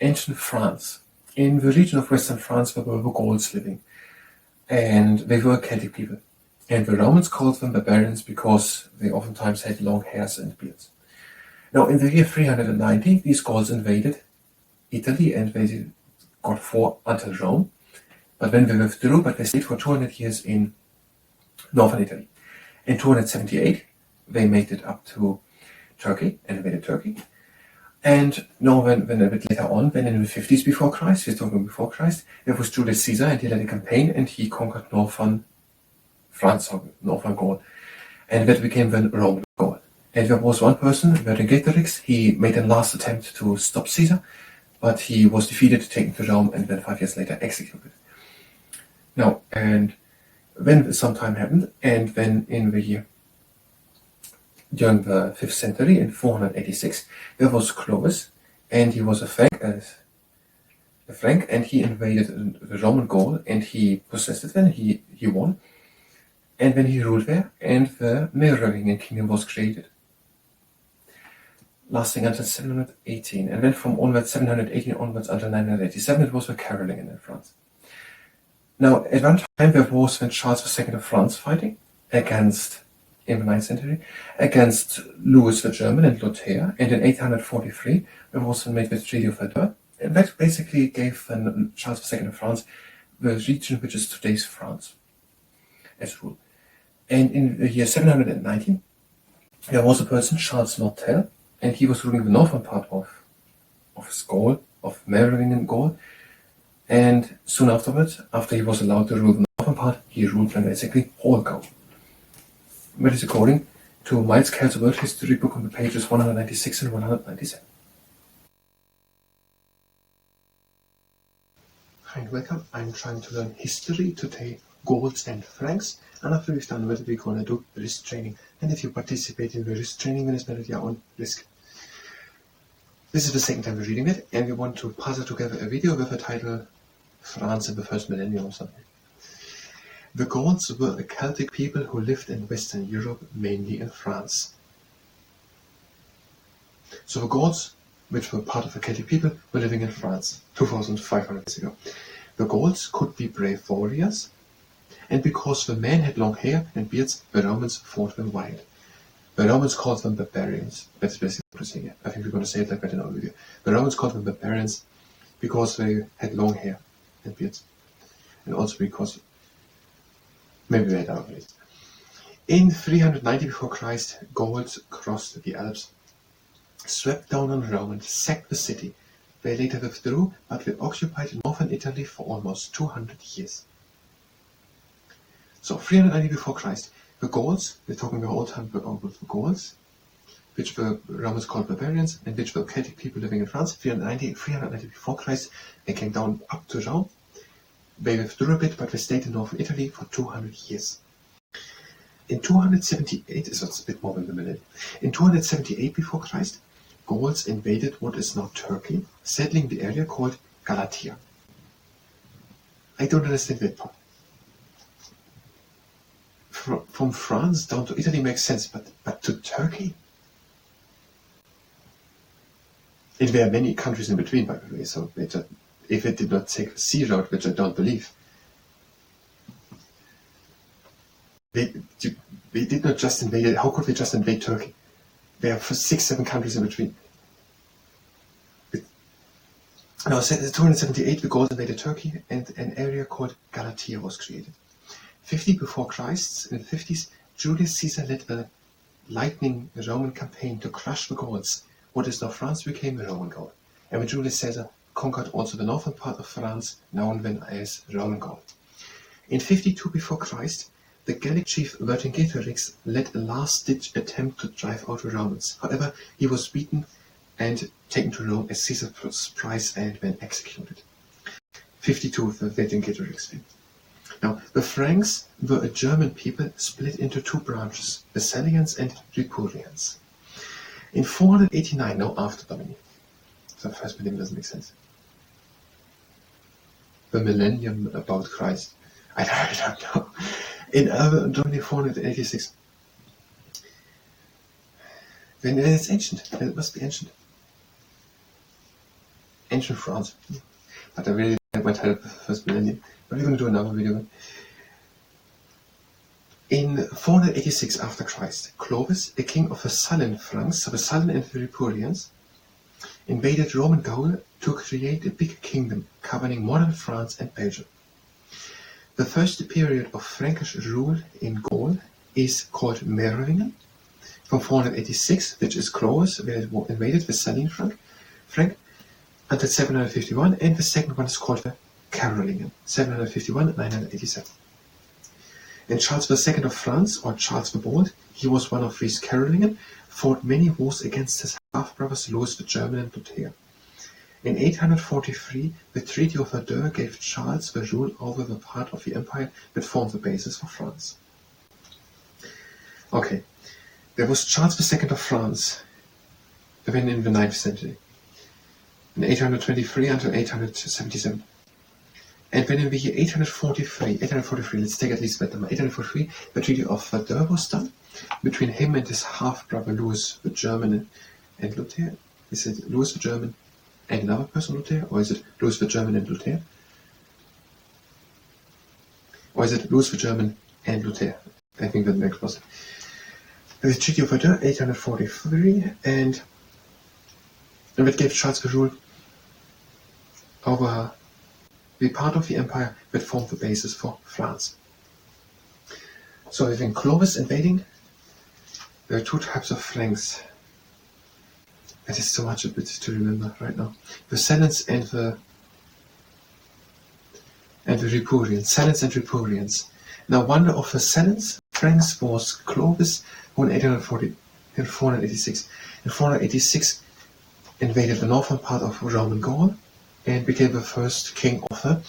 ancient France, in the region of western France, there were the Gauls living, and they were Celtic people. And the Romans called them barbarians because they oftentimes had long hairs and beards. Now, in the year 390, these Gauls invaded Italy and they got fought until Rome. But then they withdrew, but they stayed for 200 years in northern Italy. In 278, they made it up to Turkey, and invaded Turkey. And now, when a bit later on, then in the 50s before Christ, we're talking before Christ, there was Julius Caesar, and he led a campaign, and he conquered northern France, or northern Gaul. And that became then Roman Gaul. And there was one person, Vercingetorix, he made a last attempt to stop Caesar, but he was defeated, taken to Rome, and then 5 years later executed. Now, and then some time happened, and then in the year, during the 5th century, in 486, there was Clovis, and he was a Frank, and he invaded the Roman Gaul, and he possessed it then, he won, and then he ruled there, and the Merovingian kingdom was created, lasting until 718, and then from onwards, 718 onwards until 987, it was the Carolingian in France. Now, at one time there was when Charles II of France fighting against, in the 9th century, against Louis the German and Lothair, and in 843 there was made the Treaty of Verdun, and that basically gave Charles II of France the region which is today's France as rule. And in the year 719 there was a person, Charles Martel, and he was ruling the northern part of Gaul, of Merovingian Gaul, and soon afterwards, after he was allowed to rule the northern part, he ruled then basically whole Gaul. That is according to Miles Kell's World History book on the pages 196 and 197. Hi and welcome. I'm trying to learn history today, Gauls and Franks, and after we've done that, we're going to do wrist training. And if you participate in the wrist training, then it's better your own risk. This is the second time we're reading it, and we want to puzzle together a video with the title France in the First Millennium or something. The Gauls were a Celtic people who lived in Western Europe, mainly in France. So the Gauls, which were part of the Celtic people, were living in France 2,500 years ago. The Gauls could be brave warriors, and because the men had long hair and beards, the Romans fought them wild. The Romans called them barbarians. That's basically what we're saying here. I think we're going to say it like that in our video. The Romans called them barbarians because they had long hair and beards. And also because maybe they had other reasons. In 390 before Christ, Gauls crossed the Alps, swept down on Rome and sacked the city. They later withdrew, but they occupied northern Italy for almost 200 years. So 390 before Christ, the Gauls, we're talking the whole time about the Gauls, which the Romans called barbarians, and which were Celtic people living in France. 390 before Christ, they came down up to Rome. They withdrew a bit, but they stayed in northern Italy for 200 years. In 278, so it's a bit more than a minute. In 278 before Christ, Gauls invaded what is now Turkey, settling the area called Galatia. I don't understand that part. From France down to Italy makes sense, but to Turkey? And there are many countries in between, by the way, so if it did not take the sea route, which I don't believe, they did not just invade it. How could they just invade Turkey? There are 6-7 countries in between. Now, in 278, the Gauls invaded Turkey, and an area called Galatia was created. 50 before Christ, in the 50s, Julius Caesar led a lightning Roman campaign to crush the Gauls. What is now France became Roman Gaul. And when Julius Caesar conquered also the northern part of France, known then as Roman Gaul. In 52 before Christ, the Gallic chief Vercingetorix led a last-ditch attempt to drive out the Romans. However, he was beaten and taken to Rome as Caesar's prize and then executed. 52, the Vercingetorix thing. Now, the Franks were a German people split into two branches, the Salians and Ripuarians. In 489, now after Domini, the first millennium doesn't make sense. The millennium about Christ. I don't know. In Domini 486. Then it's ancient. It must be ancient. ancient France. But I really like my title of the first millennium. But we're going to do another video. In 486 after Christ, Clovis, a king of the Sullan Franks, so the Sullan and the Ripuarians, invaded Roman Gaul to create a big kingdom covering modern France and Belgium. The first period of Frankish rule in Gaul is called Merovingian, from 486, which is Clovis, where it invaded the Sullan Frank, until 751, and the second one is called the Carolingian, 751-987. And Charles II of France, or Charles the Bold, he was one of these Carolingian, fought many wars against his half-brothers Louis the German and Lothair. In 843, the Treaty of Verdun gave Charles the rule over the part of the empire that formed the basis for France. Okay, there was Charles II of France, when in the 9th century, in 823 until 877. And when in the year 843, let's take at least that number, 843, the Treaty of Verdun was done between him and his half-brother Louis the German and Lothair. Is it Louis the German and another person, Lothair? Or is it Louis the German and Lothair? Or is it Louis the German and Lothair? I think that makes more sense. The Treaty of Verdun, 843, and that gave Charles the rule over the part of the empire that formed the basis for France. So within Clovis invading, there are two types of Franks. That is so much a bit to remember right now. The Sallans and the Ripuarians. Sallans and Ripuarians. Now one of the Sallans Franks was Clovis, who in 486. In 486 invaded the northern part of Roman Gaul and became the first king of the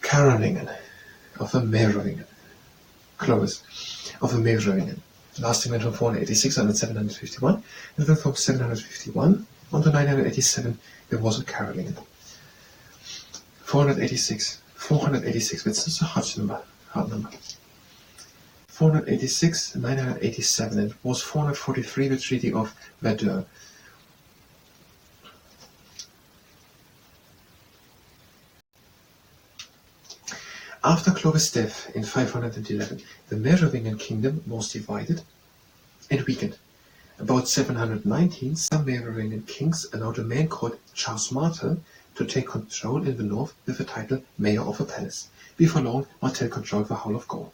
Carolingian, of the Merovingian, Clovis, of the Merovingian. Lasting went from 486 until 751, and then from 751 until 987 there was a Carolingian. 486, this is a hard number. 486, 987, and it was 443, the Treaty of Verdun. After Clovis' death in 511, the Merovingian kingdom was divided and weakened. About 719, some Merovingian kings allowed a man called Charles Martel to take control in the north with the title Mayor of a Palace. Before long, Martel controlled the whole of Gaul.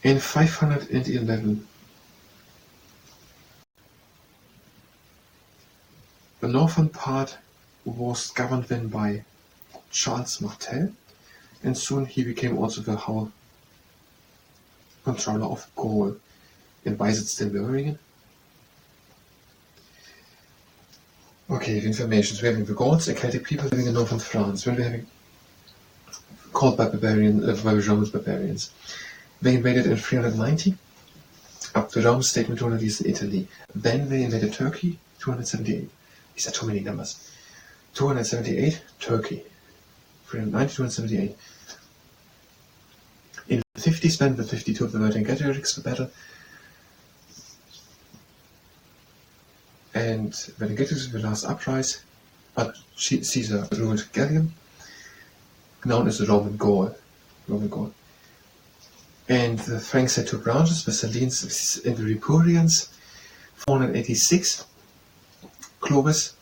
In 511, the northern part was governed then by Charles Martel, and soon he became also the whole controller of Gaul. And why is it still Merovingian? Okay, the information. So we're having the Gauls, a Celtic people living in northern France. When we're having called by by Romans barbarians. They invaded in 390 up to Rome, state majorities in Italy. Then they invaded Turkey, 278. These are too many numbers. 278, Turkey. 390, 278. In the 50s, then the 52 of the Vercingetorix, the battle. And Vercingetorix was the last uprising, but Caesar ruled Gallium, known as the Roman Gaul. And the Franks had two branches, the Sallans and the Ripuarians. 486, Clovis,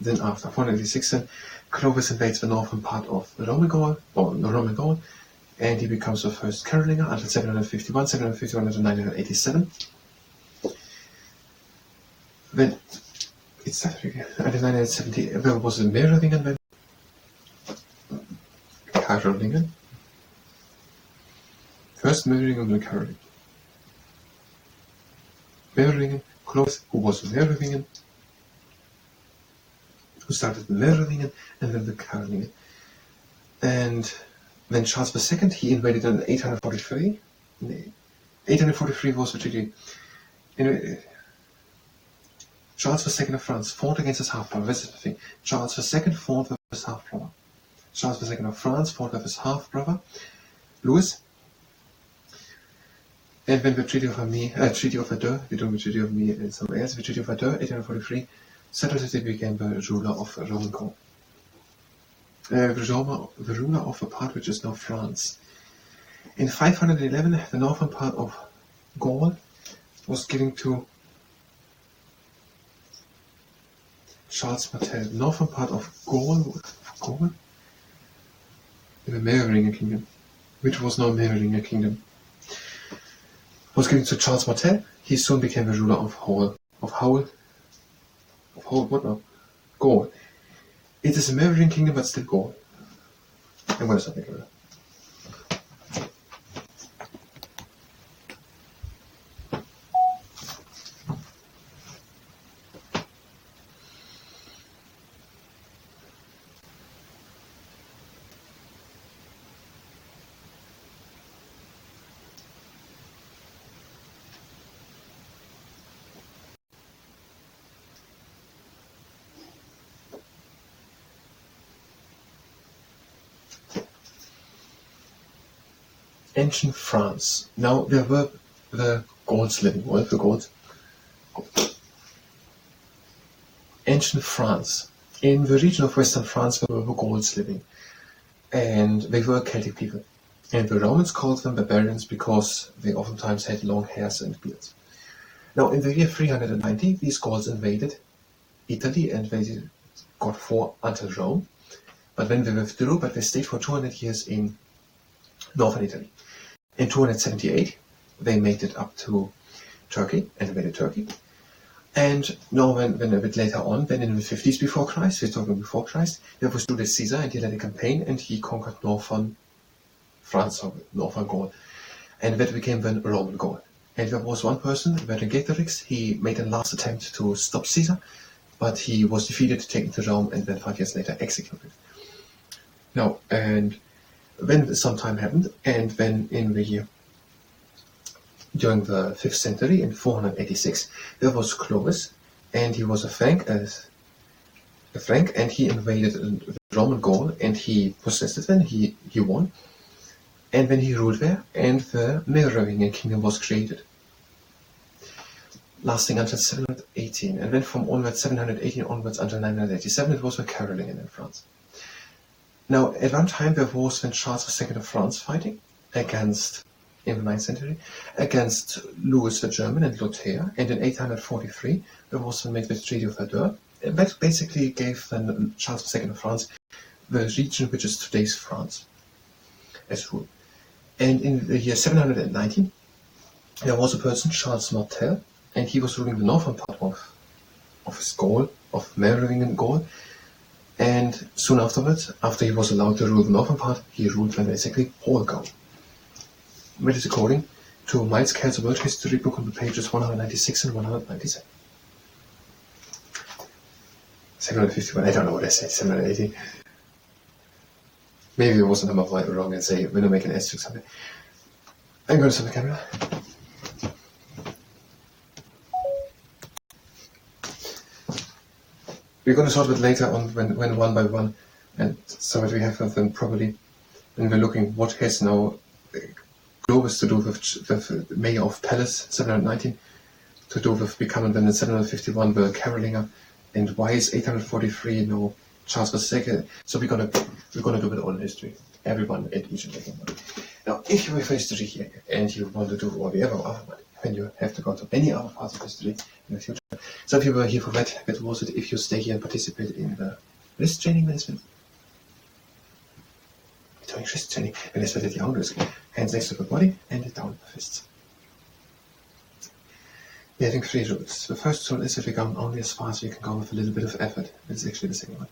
then after 486, then Clovis invades the northern part of the Roman Gaul, and he becomes the first Carolingian until 751 until 987. Then it started again until 970. There was a Merovingian, then Carolingian. First Merovingian, then Carolingian. Merovingian, Clovis, who was a Merovingian, who started the Merovingian, and then the Carolingian. And then Charles II, he invaded in 843. 843 was the treaty. Charles II of France fought against his half-brother. This is the thing. Charles II fought with his half-brother. Charles II of France fought with his half-brother, Louis. And when the Treaty of Verdun, we don't the Treaty of Me and somewhere else, the Treaty of Verdun, 1843, settled that he became the ruler of Roman Gaul. The ruler of a part which is now France. In 511, the northern part of Gaul was given to Charles Martel. The northern part of Gaul, the Merovingian kingdom, which was now Merovingian kingdom, was given to Charles Martel. He soon became the ruler of Gaul. It is a Merovingian kingdom, but still Gaul. I'm going to stop making that. Ancient France. Now there were the Gauls living. What the Gauls? Ancient France. In the region of western France there were the Gauls living, and they were Celtic people. And the Romans called them barbarians because they oftentimes had long hairs and beards. Now in the year 390 these Gauls invaded Italy and they got fought until Rome. But then they withdrew, but they stayed for 200 years in northern Italy. In 278, they made it up to Turkey, and invaded Turkey. And now, when a bit later on, then in the 50s before Christ, we're talking before Christ, there was Julius Caesar, and he led a campaign, and he conquered northern France, or northern Gaul. And that became then Roman Gaul. And there was one person, Vercingetorix, he made a last attempt to stop Caesar, but he was defeated, taken to Rome, and then 5 years later executed. Now, and when some time happened, and then in the year during the 5th century, in 486, there was Clovis, and he was a Frank, and he invaded the Roman Gaul, and he possessed it, and he won, and then he ruled there, and the Merovingian kingdom was created, lasting until 718, and then from 718 onwards until 987, it was the Carolingian in France. Now, at one time there was then Charles II of France fighting against, in the 9th century, against Louis the German and Lothair, and in 843 there was made the Treaty of Verdun, and that basically gave then Charles II of France the region which is today's France as rule. And in the year 719 there was a person, Charles Martel, and he was ruling the northern part of his Gaul, of Merovingian Gaul. And soon afterwards, after he was allowed to rule the northern part, he ruled then basically whole Gaul. Which is according to Miles Carroll's World History book on the pages 196 and 197. 751, I don't know what I said, 780. Maybe there was a number wrong and say, when I make an asterisk something. I'm going to stop the camera. We're going to sort of it later on when one by one, and so that we have them probably, when we're looking what has now Clovis to do with the mayor of Palace, 719, to do with becoming then in 751 the Carolinger, and why is 843 now Charles II. So we're gonna do it all in history, everyone at each and every one. Now, if you have history here and you want to do all the other one, then you have to go to any other parts of history in the future. So if you were here for that was it. If you stay here and participate in the wrist training management, doing wrist training, and it's at the arm risk, hands next to the body and down the fists. We're having 3 rules. The first rule is that we go only as far as we can go with a little bit of effort. It's actually the second one.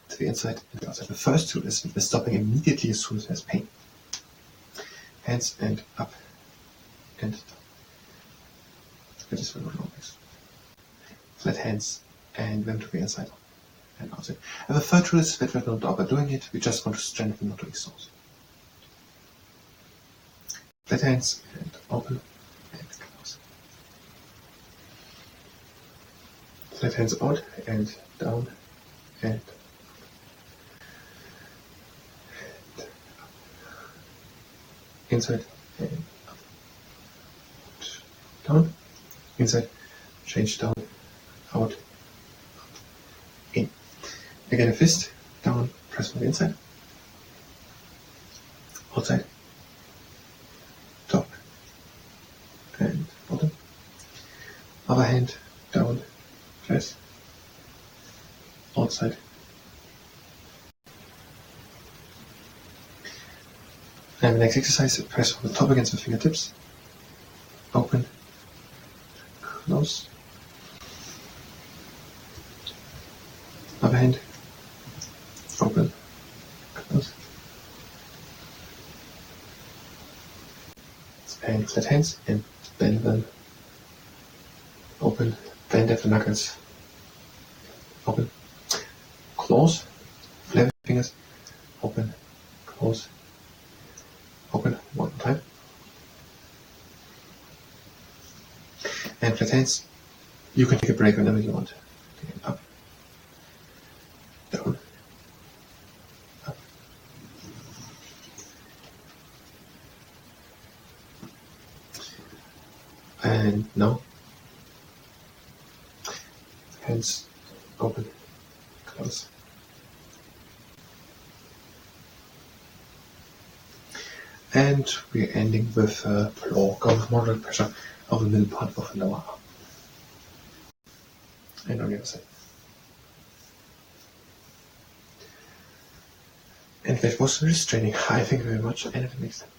To the inside and the outside. The first rule is we're stopping immediately as soon as there's pain. Hands and up and down. That is the rule always. Flat hands and them to the inside and outside. And the third rule is that we're not overdoing it, we just want to strengthen, not to exhaust. Flat hands and open and close. Flat hands out and down and inside and up. inside, change down, out, up, in. Again a fist, down, press from the inside, outside, top, and bottom. Other hand, down, press, outside. And the next exercise, press from the top against the fingertips, open, close. Other hand, open, close. And flat hands and bend them. Open, bend at the knuckles. Open, close, flap fingers, open, close, open, one more time. And flat hands, you can take a break whenever you want. Up, down, up. And now, hands open, close. And we're ending with a block of moderate pressure of the middle part of the lower arm. And on the other side. And that was wrist training. Thank you very much, and until next time.